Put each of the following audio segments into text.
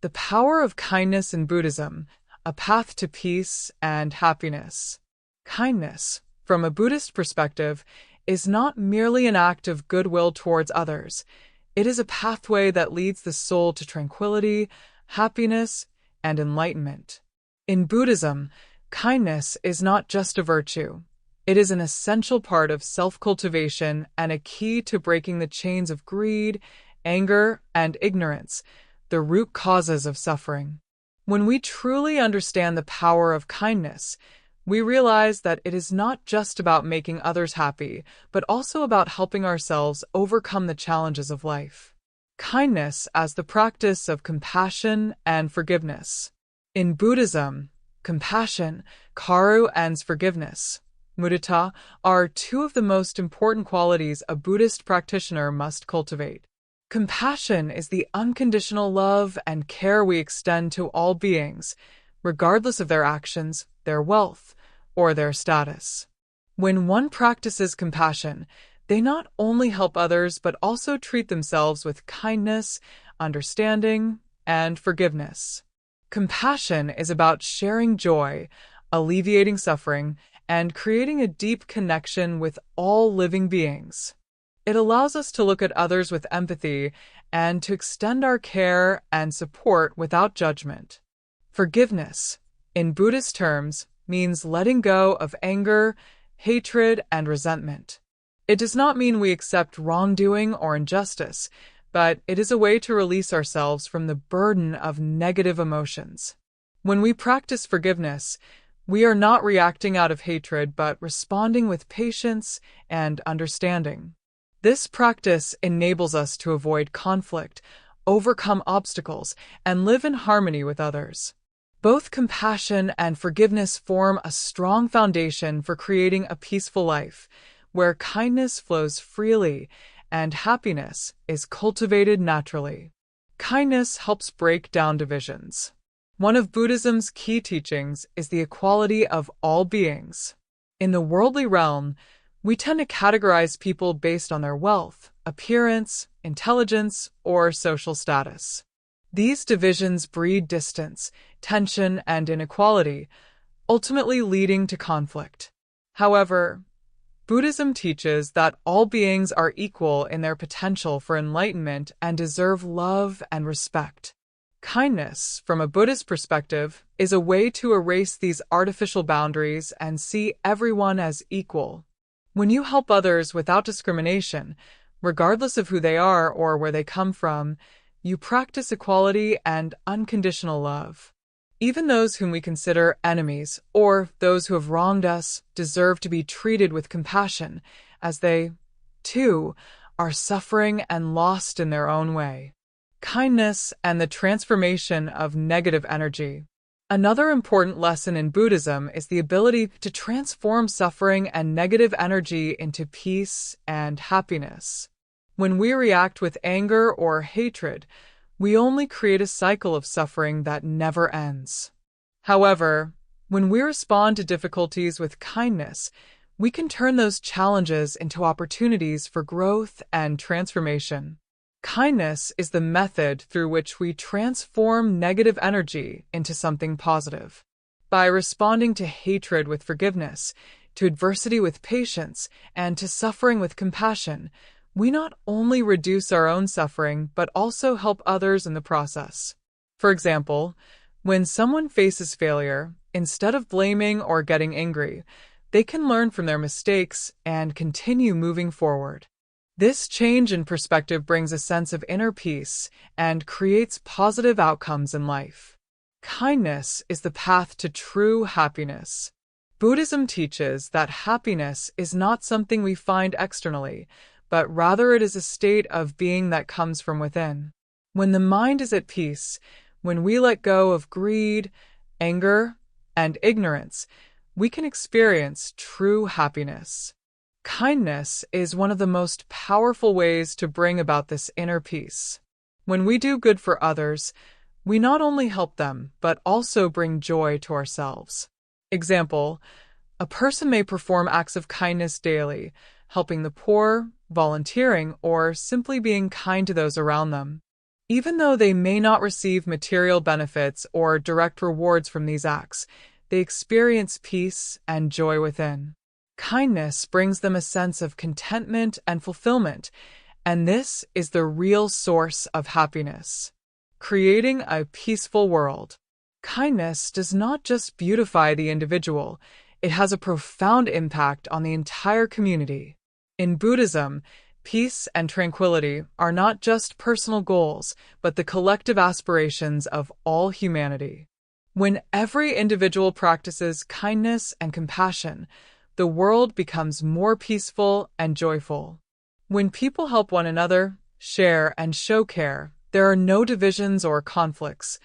The power of kindness in Buddhism, a path to peace and happiness. Kindness, from a Buddhist perspective, is not merely an act of goodwill towards others. It is a pathway that leads the soul to tranquility, happiness, and enlightenment. In Buddhism, kindness is not just a virtue. It is an essential part of self-cultivation and a key to breaking the chains of greed, anger, and ignorance, the root causes of suffering. When we truly understand the power of kindness, we realize that it is not just about making others happy, but also about helping ourselves overcome the challenges of life. Kindness as the practice of compassion and forgiveness. In Buddhism, compassion, karu, and forgiveness, mudita, are two of the most important qualities a Buddhist practitioner must cultivate. Compassion is the unconditional love and care we extend to all beings, regardless of their actions, their wealth, or their status. When one practices compassion, they not only help others but also treat themselves with kindness, understanding, and forgiveness. Compassion is about sharing joy, alleviating suffering, and creating a deep connection with all living beings. It allows us to look at others with empathy and to extend our care and support without judgment. Forgiveness, in Buddhist terms, means letting go of anger, hatred, and resentment. It does not mean we accept wrongdoing or injustice, but it is a way to release ourselves from the burden of negative emotions. When we practice forgiveness, we are not reacting out of hatred but responding with patience and understanding. This practice enables us to avoid conflict, overcome obstacles, and live in harmony with others. Both compassion and forgiveness form a strong foundation for creating a peaceful life, where kindness flows freely and happiness is cultivated naturally. Kindness helps break down divisions. One of Buddhism's key teachings is the equality of all beings. In the worldly realm, we tend to categorize people based on their wealth, appearance, intelligence, or social status. These divisions breed distance, tension, and inequality, ultimately leading to conflict. However, Buddhism teaches that all beings are equal in their potential for enlightenment and deserve love and respect. Kindness, from a Buddhist perspective, is a way to erase these artificial boundaries and see everyone as equal. When you help others without discrimination, regardless of who they are or where they come from, you practice equality and unconditional love. Even those whom we consider enemies, or those who have wronged us, deserve to be treated with compassion, as they, too, are suffering and lost in their own way. Kindness and the transformation of negative energy. Another important lesson in Buddhism is the ability to transform suffering and negative energy into peace and happiness. When we react with anger or hatred, we only create a cycle of suffering that never ends. However, when we respond to difficulties with kindness, we can turn those challenges into opportunities for growth and transformation. Kindness is the method through which we transform negative energy into something positive. By responding to hatred with forgiveness, to adversity with patience, and to suffering with compassion, we not only reduce our own suffering but also help others in the process. For example, when someone faces failure, instead of blaming or getting angry, they can learn from their mistakes and continue moving forward. This change in perspective brings a sense of inner peace and creates positive outcomes in life. Kindness is the path to true happiness. Buddhism teaches that happiness is not something we find externally, but rather it is a state of being that comes from within. When the mind is at peace, when we let go of greed, anger, and ignorance, we can experience true happiness. Kindness is one of the most powerful ways to bring about this inner peace. When we do good for others, we not only help them, but also bring joy to ourselves. Example, a person may perform acts of kindness daily, helping the poor, volunteering, or simply being kind to those around them. Even though they may not receive material benefits or direct rewards from these acts, they experience peace and joy within. Kindness brings them a sense of contentment and fulfillment, and this is the real source of happiness. Creating a peaceful world. Kindness does not just beautify the individual, it has a profound impact on the entire community. In Buddhism, peace and tranquility are not just personal goals, but the collective aspirations of all humanity. When every individual practices kindness and compassion, the world becomes more peaceful and joyful. When people help one another, share, and show care, there are no divisions or conflicts,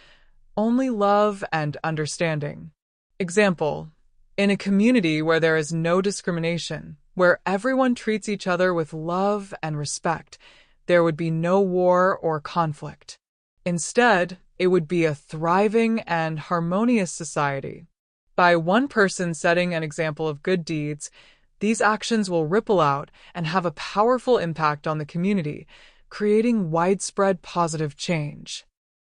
only love and understanding. Example: in a community where there is no discrimination, where everyone treats each other with love and respect, there would be no war or conflict. Instead, it would be a thriving and harmonious society. By one person setting an example of good deeds, these actions will ripple out and have a powerful impact on the community, creating widespread positive change.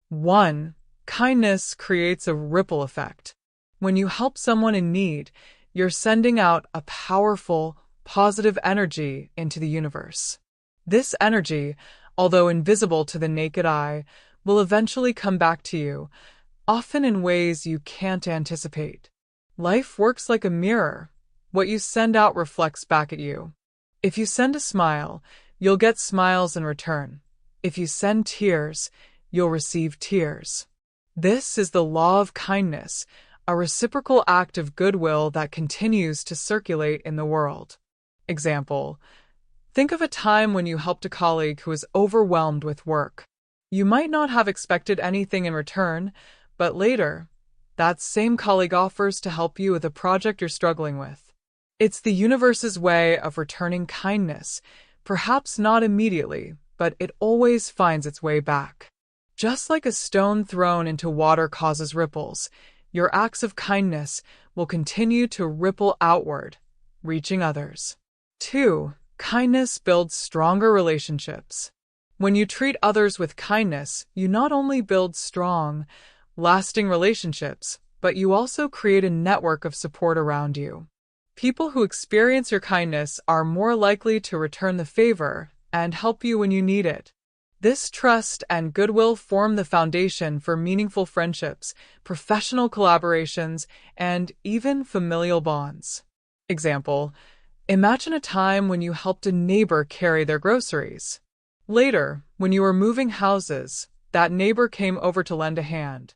1. Kindness creates a ripple effect. When you help someone in need, you're sending out a powerful, positive energy into the universe. This energy, although invisible to the naked eye, will eventually come back to you, often in ways you can't anticipate. Life works like a mirror. What you send out reflects back at you. If you send a smile, you'll get smiles in return. If you send tears, you'll receive tears. This is the law of kindness, a reciprocal act of goodwill that continues to circulate in the world. Example: think of a time when you helped a colleague who was overwhelmed with work. You might not have expected anything in return, but later, that same colleague offers to help you with a project you're struggling with. It's the universe's way of returning kindness, perhaps not immediately, but it always finds its way back. Just like a stone thrown into water causes ripples, your acts of kindness will continue to ripple outward, reaching others. 2. Kindness builds stronger relationships. When you treat others with kindness, you not only build strong, lasting relationships, but you also create a network of support around you. People who experience your kindness are more likely to return the favor and help you when you need it. This trust and goodwill form the foundation for meaningful friendships, professional collaborations, and even familial bonds. Example: imagine a time when you helped a neighbor carry their groceries. Later, when you were moving houses, that neighbor came over to lend a hand.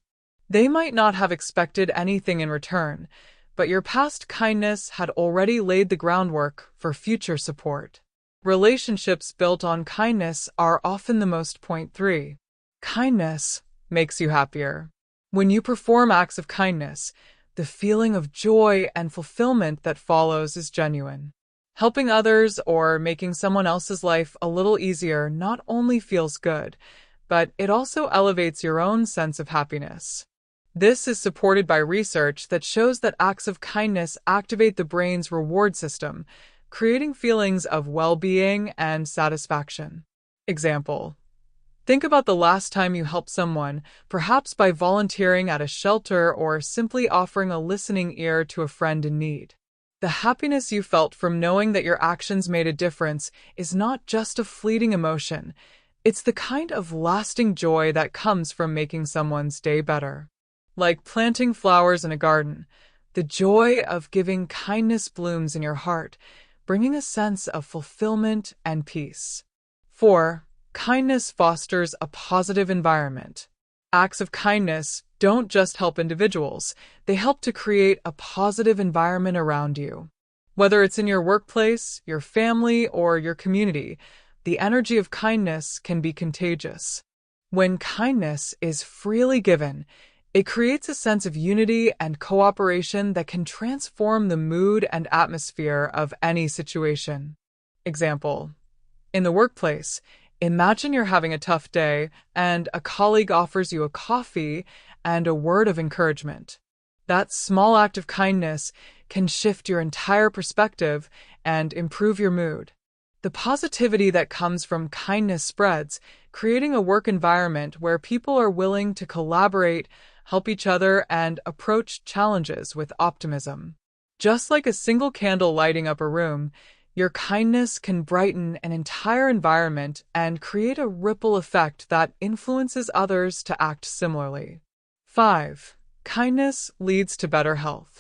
They might not have expected anything in return, but your past kindness had already laid the groundwork for future support. Relationships built on kindness are often the most. 3. Kindness makes you happier. When you perform acts of kindness, the feeling of joy and fulfillment that follows is genuine. Helping others or making someone else's life a little easier not only feels good, but it also elevates your own sense of happiness. This is supported by research that shows that acts of kindness activate the brain's reward system, creating feelings of well-being and satisfaction. Example: think about the last time you helped someone, perhaps by volunteering at a shelter or simply offering a listening ear to a friend in need. The happiness you felt from knowing that your actions made a difference is not just a fleeting emotion. It's the kind of lasting joy that comes from making someone's day better. Like planting flowers in a garden, the joy of giving kindness blooms in your heart, bringing a sense of fulfillment and peace. 4. Kindness fosters a positive environment. Acts of kindness don't just help individuals, they help to create a positive environment around you. Whether it's in your workplace, your family, or your community, the energy of kindness can be contagious. When kindness is freely given, it creates a sense of unity and cooperation that can transform the mood and atmosphere of any situation. Example: in the workplace, imagine you're having a tough day and a colleague offers you a coffee and a word of encouragement. That small act of kindness can shift your entire perspective and improve your mood. The positivity that comes from kindness spreads, creating a work environment where people are willing to collaborate, help each other, and approach challenges with optimism. Just like a single candle lighting up a room, your kindness can brighten an entire environment and create a ripple effect that influences others to act similarly. 5. Kindness leads to better health.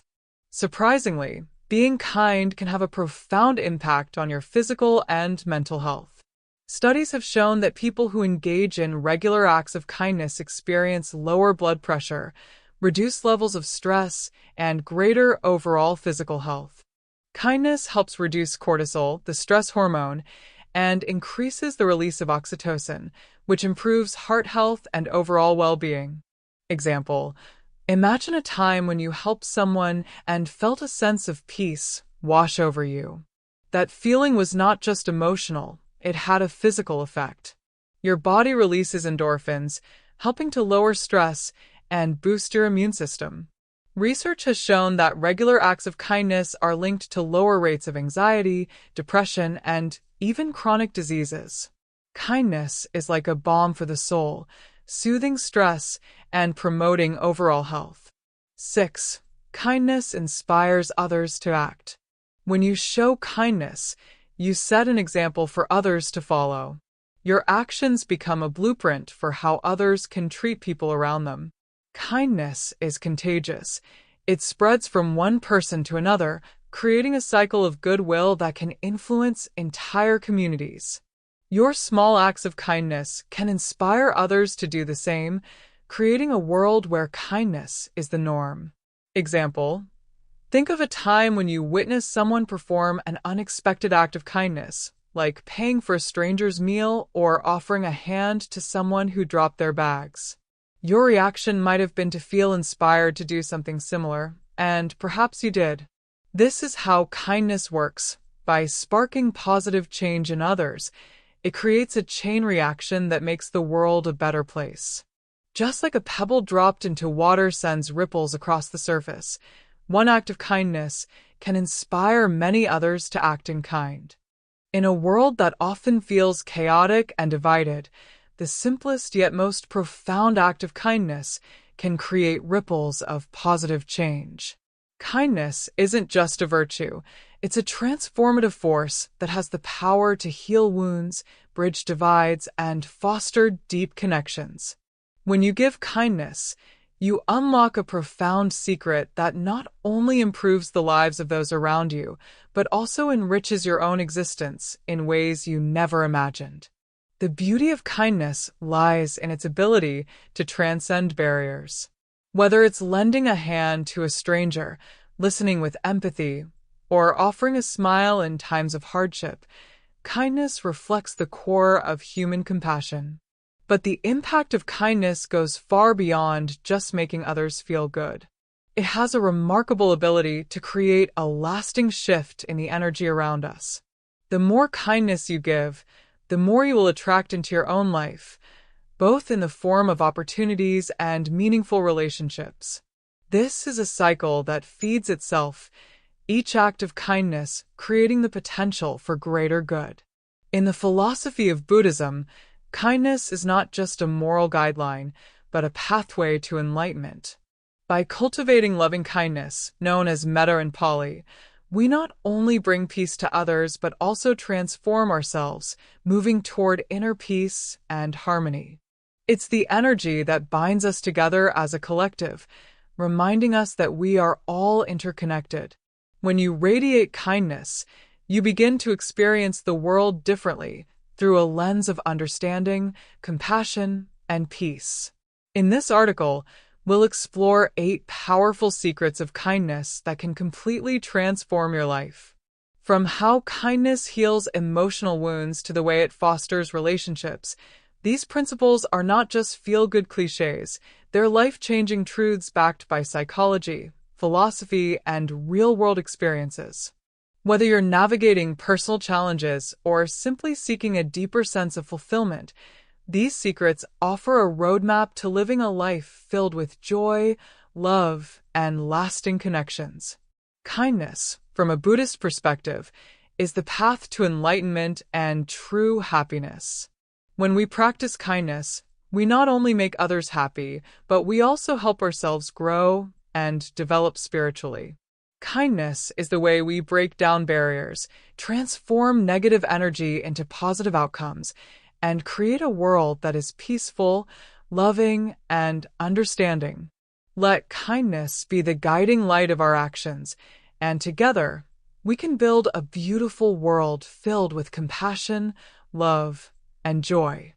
Surprisingly, being kind can have a profound impact on your physical and mental health. Studies have shown that people who engage in regular acts of kindness experience lower blood pressure, reduced levels of stress, and greater overall physical health. Kindness helps reduce cortisol, the stress hormone, and increases the release of oxytocin, which improves heart health and overall well-being. Example: imagine a time when you helped someone and felt a sense of peace wash over you. That feeling was not just emotional, it had a physical effect. Your body releases endorphins, helping to lower stress and boost your immune system. Research has shown that regular acts of kindness are linked to lower rates of anxiety, depression, and even chronic diseases. Kindness is like a balm for the soul, soothing stress and promoting overall health. 6. Kindness inspires others to act. When you show kindness, you set an example for others to follow. Your actions become a blueprint for how others can treat people around them. Kindness is contagious. It spreads from one person to another, creating a cycle of goodwill that can influence entire communities. Your small acts of kindness can inspire others to do the same, creating a world where kindness is the norm. Example: think of a time when you witnessed someone perform an unexpected act of kindness, like paying for a stranger's meal or offering a hand to someone who dropped their bags. Your reaction might have been to feel inspired to do something similar, and perhaps you did. This is how kindness works. By sparking positive change in others, it creates a chain reaction that makes the world a better place. Just like a pebble dropped into water sends ripples across the surface, one act of kindness can inspire many others to act in kind. In a world that often feels chaotic and divided, the simplest yet most profound act of kindness can create ripples of positive change. Kindness isn't just a virtue, it's a transformative force that has the power to heal wounds, bridge divides, and foster deep connections. When you give kindness, you unlock a profound secret that not only improves the lives of those around you, but also enriches your own existence in ways you never imagined. The beauty of kindness lies in its ability to transcend barriers. Whether it's lending a hand to a stranger, listening with empathy, or offering a smile in times of hardship, kindness reflects the core of human compassion. But the impact of kindness goes far beyond just making others feel good. It has a remarkable ability to create a lasting shift in the energy around us. The more kindness you give, the more you will attract into your own life, both in the form of opportunities and meaningful relationships. This is a cycle that feeds itself, each act of kindness creating the potential for greater good. In the philosophy of Buddhism, kindness is not just a moral guideline, but a pathway to enlightenment. By cultivating loving kindness, known as metta in Pali, we not only bring peace to others, but also transform ourselves, moving toward inner peace and harmony. It's the energy that binds us together as a collective, reminding us that we are all interconnected. When you radiate kindness, you begin to experience the world differently, through a lens of understanding, compassion, and peace. In this article, we'll explore 8 powerful secrets of kindness that can completely transform your life. From how kindness heals emotional wounds to the way it fosters relationships, these principles are not just feel-good cliches, they're life-changing truths backed by psychology, philosophy, and real-world experiences. Whether you're navigating personal challenges or simply seeking a deeper sense of fulfillment, these secrets offer a roadmap to living a life filled with joy, love, and lasting connections. Kindness, from a Buddhist perspective, is the path to enlightenment and true happiness. When we practice kindness, we not only make others happy, but we also help ourselves grow and develop spiritually. Kindness is the way we break down barriers, transform negative energy into positive outcomes, and create a world that is peaceful, loving, and understanding. Let kindness be the guiding light of our actions, and together, we can build a beautiful world filled with compassion, love, and joy.